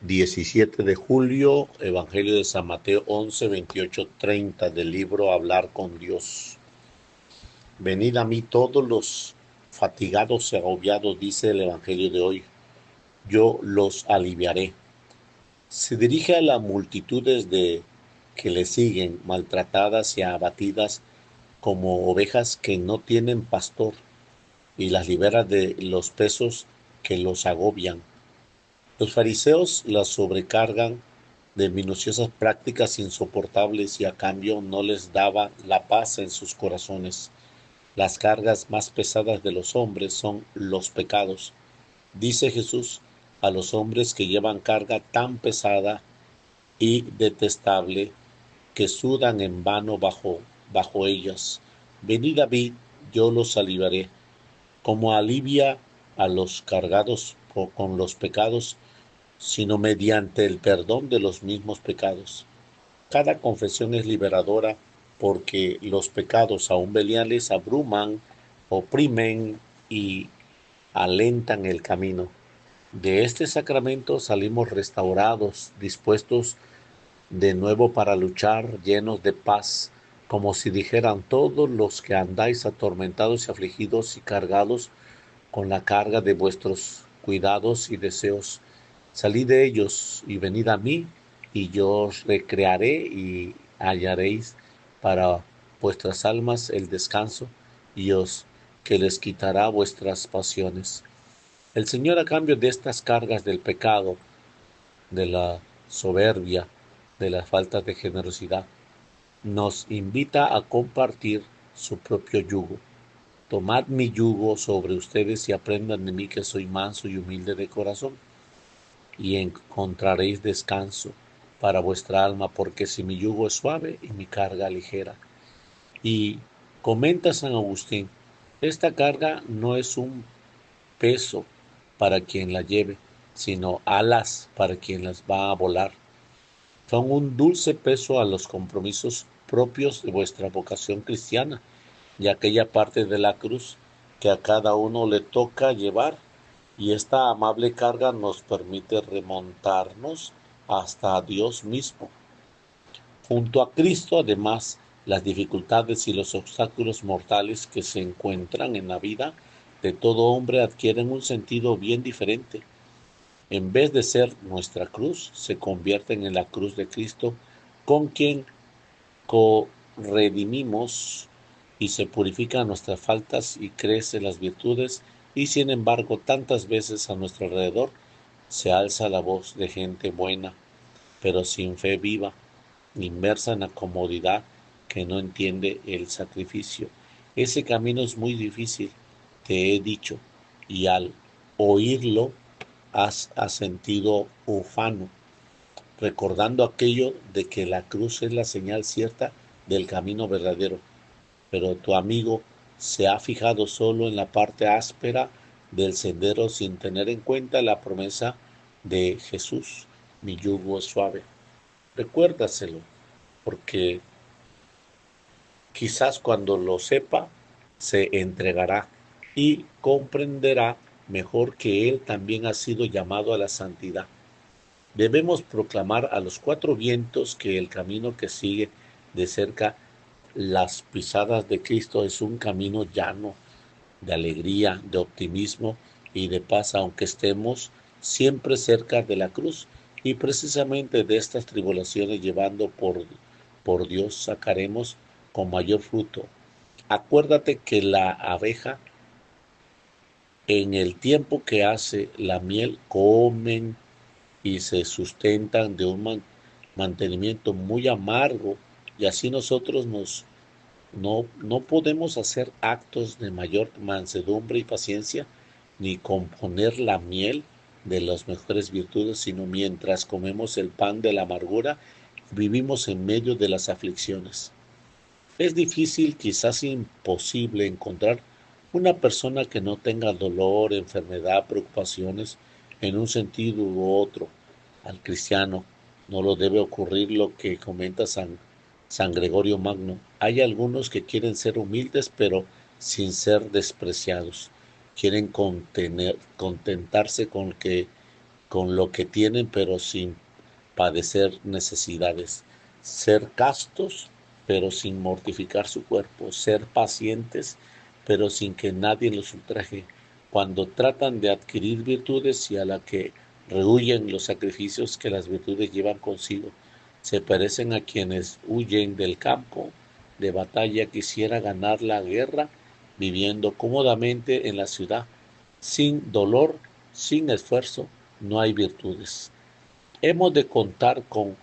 17 de julio, Evangelio de San Mateo 11, 28, 30 del libro Hablar con Dios. Venid a mí todos los fatigados y agobiados, dice el Evangelio de hoy, yo los aliviaré. Se dirige a las multitudes que le siguen, maltratadas y abatidas como ovejas que no tienen pastor, y las libera de los pesos que los agobian. Los fariseos las sobrecargan de minuciosas prácticas insoportables y a cambio no les daba la paz en sus corazones. Las cargas más pesadas de los hombres son los pecados. Dice Jesús a los hombres que llevan carga tan pesada y detestable que sudan en vano bajo ellas. Venid a mí, yo los aliviaré. Como alivia a los cargados con los pecados, sino mediante el perdón de los mismos pecados. Cada confesión es liberadora porque los pecados aún veniales abruman, oprimen y alentan el camino. De este sacramento salimos restaurados, dispuestos de nuevo para luchar, llenos de paz, como si dijeran todos los que andáis atormentados y afligidos y cargados con la carga de vuestros cuidados y deseos. Salid de ellos y venid a mí, y yo os recrearé y hallaréis para vuestras almas el descanso, y os que les quitará vuestras pasiones. El Señor, a cambio de estas cargas del pecado, de la soberbia, de la falta de generosidad, nos invita a compartir su propio yugo. Tomad mi yugo sobre ustedes y aprendan de mí, que soy manso y humilde de corazón, y encontraréis descanso para vuestra alma, porque si mi yugo es suave y mi carga ligera. Y comenta San Agustín, esta carga no es un peso para quien la lleve, sino alas para quien las va a volar. Son un dulce peso a los compromisos propios de vuestra vocación cristiana, y aquella parte de la cruz que a cada uno le toca llevar, y esta amable carga nos permite remontarnos hasta Dios mismo. Junto a Cristo, además, las dificultades y los obstáculos mortales que se encuentran en la vida de todo hombre adquieren un sentido bien diferente. En vez de ser nuestra cruz, se convierten en la cruz de Cristo, con quien redimimos y se purifican nuestras faltas y crecen las virtudes, y sin embargo tantas veces a nuestro alrededor se alza la voz de gente buena, pero sin fe viva, inmersa en la comodidad, que no entiende el sacrificio. Ese camino es muy difícil, te he dicho, y al oírlo has sentido ufano, recordando aquello de que la cruz es la señal cierta del camino verdadero. Pero tu amigo se ha fijado solo en la parte áspera del sendero, sin tener en cuenta la promesa de Jesús: mi yugo es suave. Recuérdaselo, porque quizás cuando lo sepa, se entregará y comprenderá mejor que él también ha sido llamado a la santidad. Debemos proclamar a los cuatro vientos que el camino que sigue de cerca las pisadas de Cristo es un camino llano, de alegría, de optimismo y de paz, aunque estemos siempre cerca de la cruz. Y precisamente de estas tribulaciones, llevando por Dios, sacaremos con mayor fruto. Acuérdate que la abeja, en el tiempo que hace la miel, comen y se sustentan de un mantenimiento muy amargo, y así nosotros no podemos hacer actos de mayor mansedumbre y paciencia, ni componer la miel de las mejores virtudes, sino mientras comemos el pan de la amargura, vivimos en medio de las aflicciones. Es difícil, quizás imposible, encontrar una persona que no tenga dolor, enfermedad, preocupaciones en un sentido u otro. Al cristiano no lo debe ocurrir lo que comenta San Gregorio Magno. Hay algunos que quieren ser humildes, pero sin ser despreciados. Quieren contentarse con que con lo que tienen, pero sin padecer necesidades. Ser castos, pero sin mortificar su cuerpo. Ser pacientes, pero sin que nadie los ultraje. Cuando tratan de adquirir virtudes y a la que rehuyen los sacrificios que las virtudes llevan consigo, se parecen a quienes huyen del campo de batalla. Quisiera ganar la guerra viviendo cómodamente en la ciudad. Sin dolor, sin esfuerzo, no hay virtudes. Hemos de contar con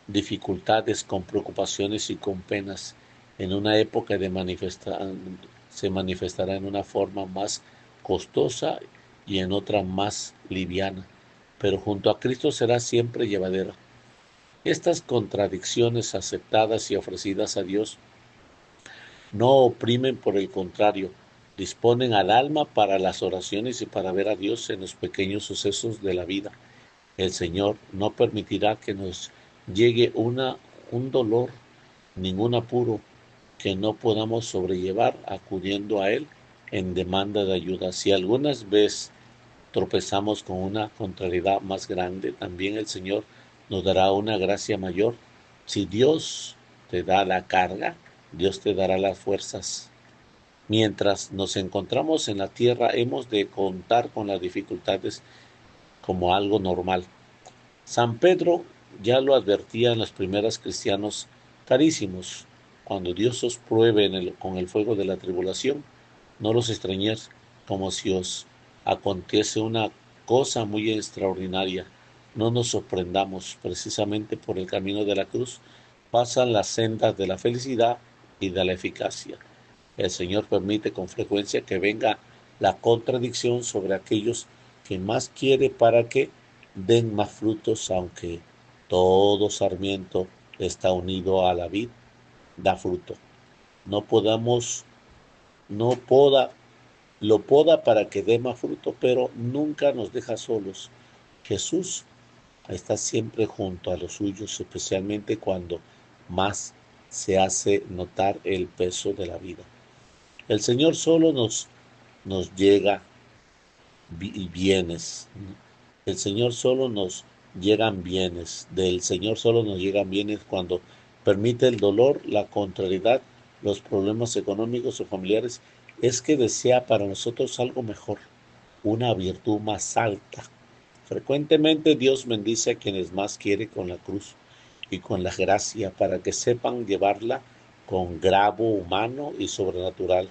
dificultades, con preocupaciones y con penas. En una época se manifestará en una forma más costosa y en otra más liviana, pero junto a Cristo será siempre llevadera. Estas contradicciones aceptadas y ofrecidas a Dios no oprimen, por el contrario, disponen al alma para las oraciones y para ver a Dios en los pequeños sucesos de la vida. El Señor no permitirá que nos llegue un dolor, ningún apuro que no podamos sobrellevar acudiendo a Él en demanda de ayuda. Si algunas veces tropezamos con una contrariedad más grande, también el Señor nos dará una gracia mayor. Si Dios te da la carga, Dios te dará las fuerzas. Mientras nos encontramos en la tierra, hemos de contar con las dificultades como algo normal. San Pedro ya lo advertía en los primeros cristianos: carísimos, cuando Dios os pruebe con el fuego de la tribulación, no los extrañéis, como si os acontece una cosa muy extraordinaria. No nos sorprendamos. Precisamente por el camino de la cruz pasan las sendas de la felicidad y de la eficacia. El Señor permite con frecuencia que venga la contradicción sobre aquellos que más quiere para que den más frutos, aunque todo sarmiento está unido a la vid, da fruto. No podamos, no poda, lo poda para que dé más fruto, pero nunca nos deja solos. Jesús está siempre junto a los suyos, especialmente cuando más se hace notar el peso de la vida. El Señor solo nos llega bienes. El Señor solo nos llegan bienes. Del Señor solo nos llegan bienes cuando permite el dolor, la contrariedad, los problemas económicos o familiares. Es que desea para nosotros algo mejor, una virtud más alta. Frecuentemente Dios bendice a quienes más quiere con la cruz y con la gracia para que sepan llevarla con grado humano y sobrenatural.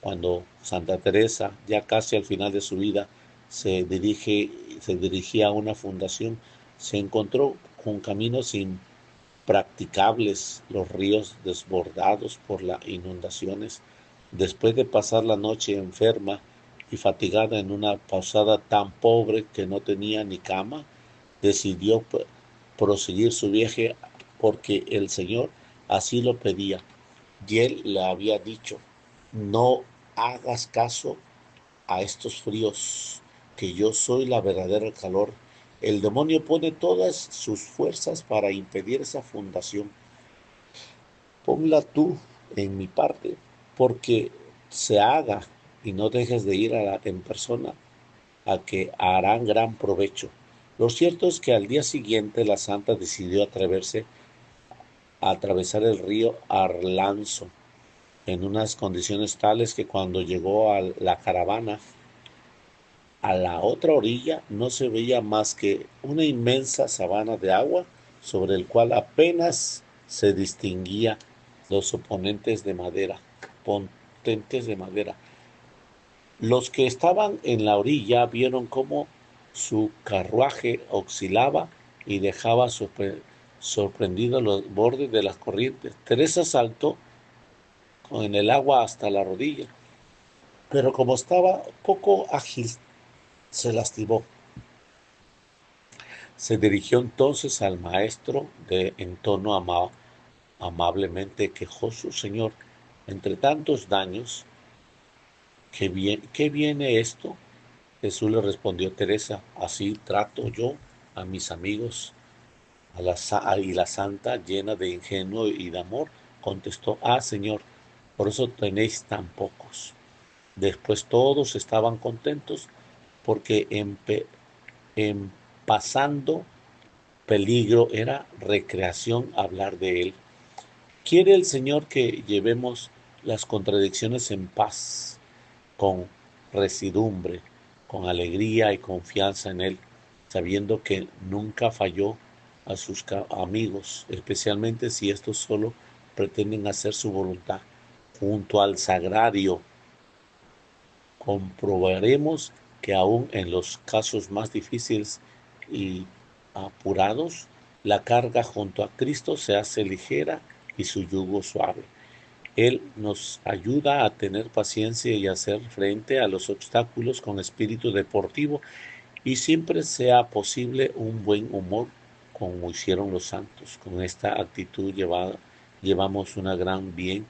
Cuando Santa Teresa, ya casi al final de su vida, se dirigía a una fundación, se encontró con caminos impracticables, los ríos desbordados por las inundaciones. Después de pasar la noche enferma y fatigada en una posada tan pobre que no tenía ni cama, decidió proseguir su viaje porque el Señor así lo pedía. Y él le había dicho: no hagas caso a estos fríos, que yo soy la verdadera calor. El demonio pone todas sus fuerzas para impedir esa fundación. Ponla tú en mi parte, porque se haga, y no dejes de ir en persona, a que harán gran provecho. Lo cierto es que al día siguiente la santa decidió atreverse a atravesar el río Arlanzo en unas condiciones tales que cuando llegó a la caravana a la otra orilla no se veía más que una inmensa sabana de agua sobre el cual apenas se distinguía los potentes de madera. Los que estaban en la orilla vieron cómo su carruaje oscilaba y dejaba sorprendidos los bordes de las corrientes. Teresa saltó en el agua hasta la rodilla, pero como estaba poco ágil, se lastimó. Se dirigió entonces al maestro en tono amablemente quejoso: Señor, entre tantos daños, ¿qué viene esto? Jesús le respondió: Teresa, así trato yo a mis amigos. Y la santa, llena de ingenuo y de amor, contestó: Señor, por eso tenéis tan pocos. Después todos estaban contentos porque pasando peligro, era recreación hablar de Él. Quiere el Señor que llevemos las contradicciones en paz, con residumbre, con alegría y confianza en Él, sabiendo que nunca falló a sus amigos, especialmente si estos solo pretenden hacer su voluntad. Junto al sagrario, comprobaremos que aún en los casos más difíciles y apurados, la carga junto a Cristo se hace ligera y su yugo suave. Él nos ayuda a tener paciencia y hacer frente a los obstáculos con espíritu deportivo y siempre sea posible un buen humor como hicieron los santos. Con esta actitud llevamos una gran bien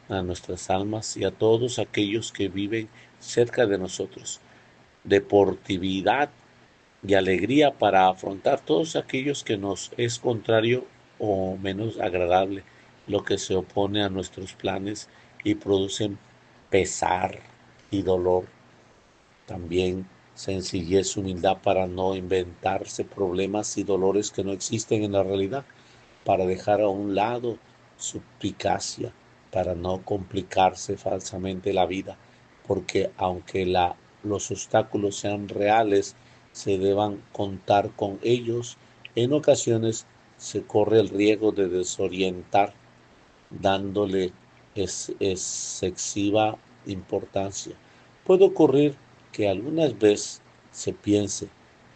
a nuestras almas y a todos aquellos que viven cerca de nosotros. Deportividad y alegría para afrontar todos aquellos que nos es contrario o menos agradable, lo que se opone a nuestros planes y producen pesar y dolor. También sencillez, humildad para no inventarse problemas y dolores que no existen en la realidad, para dejar a un lado suspicacia, para no complicarse falsamente la vida, porque aunque los obstáculos sean reales, se deban contar con ellos. En ocasiones se corre el riesgo de desorientar, dándole excesiva importancia. Puede ocurrir que algunas veces se piense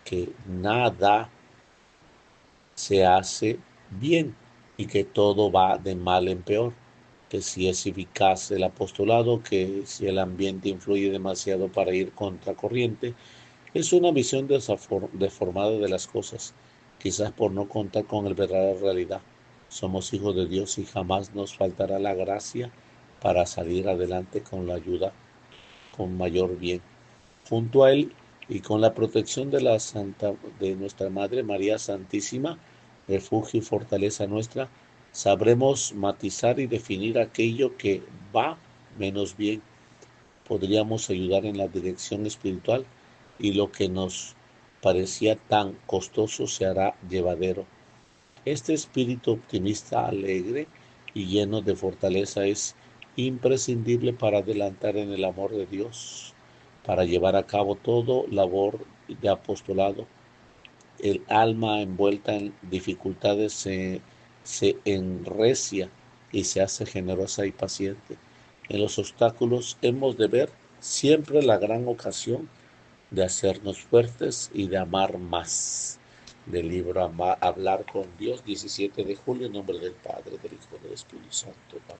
que nada se hace bien y que todo va de mal en peor, que si es eficaz el apostolado, que si el ambiente influye demasiado para ir contracorriente. Es una visión deformada de las cosas, quizás por no contar con la verdadera realidad. Somos hijos de Dios y jamás nos faltará la gracia para salir adelante con la ayuda, con mayor bien. Junto a Él y con la protección de nuestra Madre María Santísima, refugio y fortaleza nuestra, sabremos matizar y definir aquello que va menos bien. Podríamos ayudar en la dirección espiritual y lo que nos parecía tan costoso se hará llevadero. Este espíritu optimista, alegre y lleno de fortaleza es imprescindible para adelantar en el amor de Dios, para llevar a cabo todo labor de apostolado. El alma envuelta en dificultades se enrecia y se hace generosa y paciente. En los obstáculos hemos de ver siempre la gran ocasión de hacernos fuertes y de amar más. Del libro Hablar con Dios, 17 de julio, en nombre del Padre, del Hijo y del Espíritu Santo. Amén.